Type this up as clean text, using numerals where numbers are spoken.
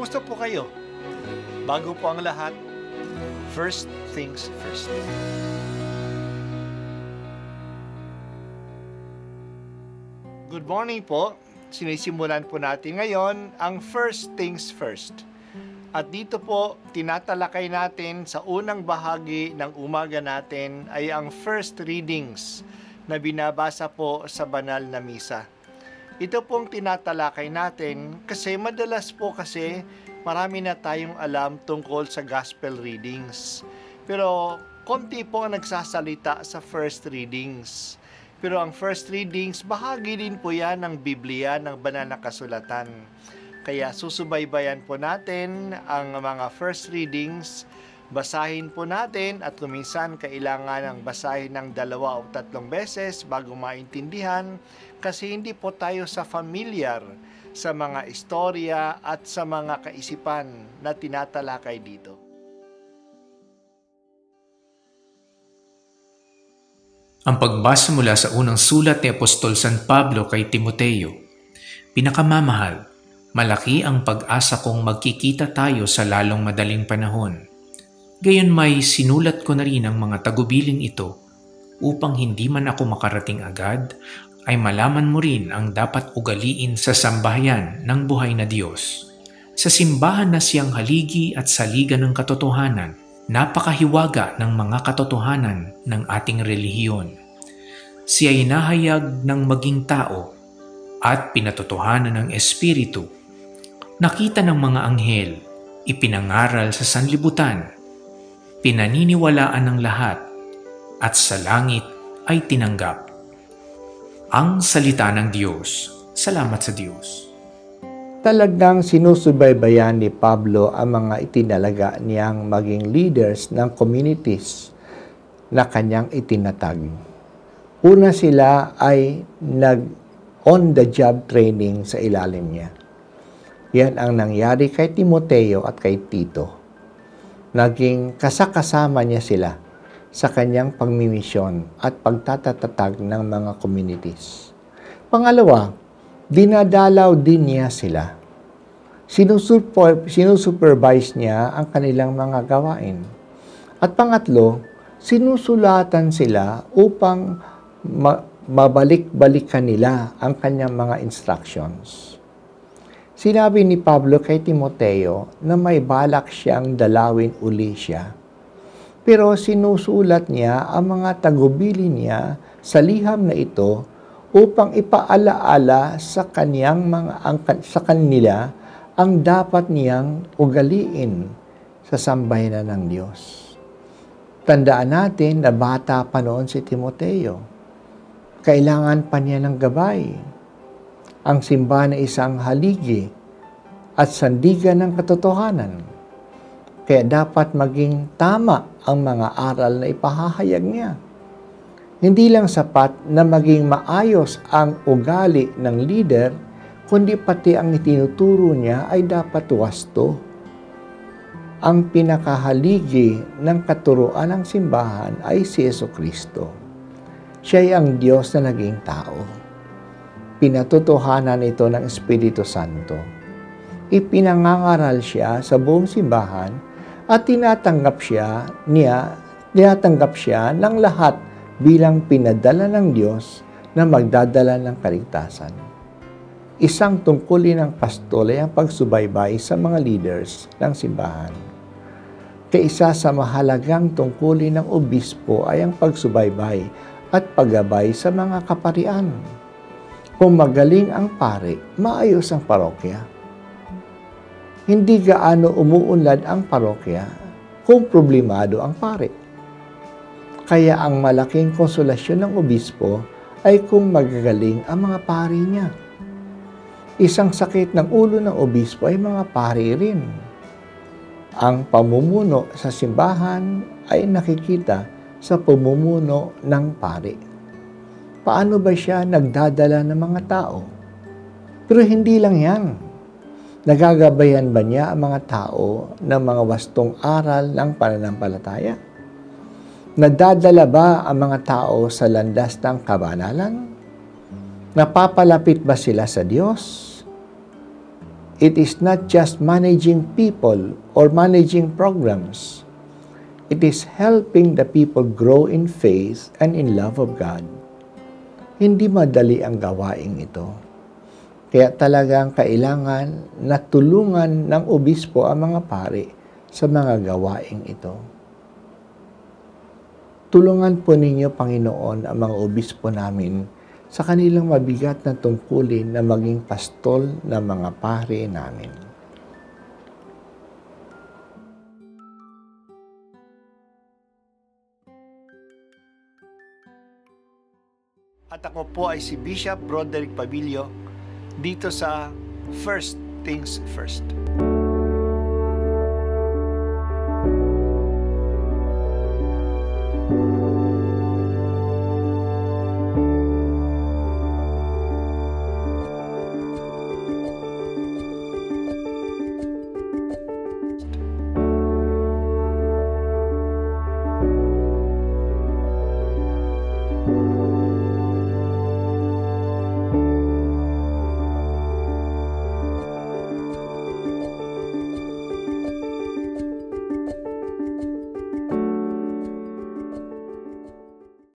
Kumusta po kayo? Bago po ang lahat, first things first. Good morning po. Sinisimulan po natin ngayon ang first things first. At dito po, tinatalakay natin sa unang bahagi ng umaga natin ay ang first readings na binabasa po sa banal na misa. Ito pong tinatalakay natin kasi madalas po marami na tayong alam tungkol sa gospel readings. Pero konti po ang nagsasalita sa first readings. Pero ang first readings, bahagi din po yan ng Biblia, ng banal na kasulatan. Kaya susubaybayan po natin ang mga first readings, basahin po natin at kuminsan kailangan ng basahin ng 2 o 3 beses bago maintindihan kasi hindi po tayo familiar sa mga istorya at sa mga kaisipan na tinatalakay dito. Ang pagbasa mula sa unang sulat ni Apostol San Pablo kay Timoteo. Pinakamamahal, malaki ang pag-asa kong magkikita tayo sa lalong madaling panahon. Gayon may sinulat ko na rin ang mga tagubiling ito upang hindi man ako makarating agad ay malaman mo rin ang dapat ugaliin sa sambahayan ng buhay na Diyos. Sa simbahan na siyang haligi at saligan ng katotohanan, napakahiwaga ng mga katotohanan ng ating relihiyon. Siya ay nahayag ng maging tao at pinatotohanan ng Espiritu. Nakita ng mga anghel, ipinangaral sa sanlibutan, pinaniniwalaan ng lahat, at sa langit ay tinanggap. Ang salita ng Diyos. Salamat sa Diyos. Talagang sinusubaybayan ni Pablo ang mga itinalaga niyang maging leaders ng communities na kanyang itinatag. Una sila ay on-the-job training sa ilalim niya. Yan ang nangyari kay Timoteo at kay Tito. Naging kasakasama niya sila sa kanyang pagmimisyon at pagtatatatag ng mga communities. Pangalawa, dinadalaw din niya sila. Sinusupervise niya ang kanilang mga gawain. At pangatlo, sinusulatan sila upang mabalik-balikan nila ang kanyang mga instructions. Sinabi ni Pablo kay Timoteo na may balak siyang dalawin uli siya. Pero sinusulat niya ang mga tagubili niya sa liham na ito upang ipaalaala sa kanila ang dapat niyang ugaliin sa sambahayan ng Diyos. Tandaan natin na bata pa noon si Timoteo. Kailangan pa niya ng gabay. Ang simbahan ay isang haligi at sandigan ng katotohanan. Kaya dapat maging tama ang mga aral na ipahahayag niya. Hindi lang sapat na maging maayos ang ugali ng leader, kundi pati ang itinuturo niya ay dapat wasto. Ang pinakahaligi ng katuruan ng simbahan ay si Jesucristo. Siya ay ang Diyos na naging tao. Pinatotohanan ito ng Espiritu Santo. Ipinangangaral siya sa buong simbahan at tinatanggap siya ng lahat bilang pinadala ng Diyos na magdadala ng kaligtasan. Isang tungkulin ng pastol ay ang pagsubaybay sa mga leaders ng simbahan. Kaisa sa mahalagang tungkulin ng obispo ay ang pagsubaybay at paggabay sa mga kaparian. Kung magaling ang pari, maayos ang parokya. Hindi gaano umuunlad ang parokya kung problemado ang pari. Kaya ang malaking konsolasyon ng obispo ay kung magagaling ang mga pari niya. Isang sakit ng ulo ng obispo ay mga pari rin. Ang pamumuno sa simbahan ay nakikita sa pamumuno ng pari. Paano ba siya nagdadala ng mga tao? Pero hindi lang yan. Nagagabayan ba niya ang mga tao ng mga wastong aral ng pananampalataya? Nadadala ba ang mga tao sa landas ng kabanalan? Napapalapit ba sila sa Diyos? it is not just managing people or managing programs. It is helping the people grow in faith and in love of God. Hindi madali ang gawaing ito. Kaya talagang kailangan na tulungan ng obispo ang mga pari sa mga gawaing ito. Tulungan po ninyo, Panginoon, ang mga obispo namin sa kanilang mabigat na tungkulin na maging pastol ng mga pari namin. At ako po ay si Bishop Broderick Pabilio dito sa First Things First.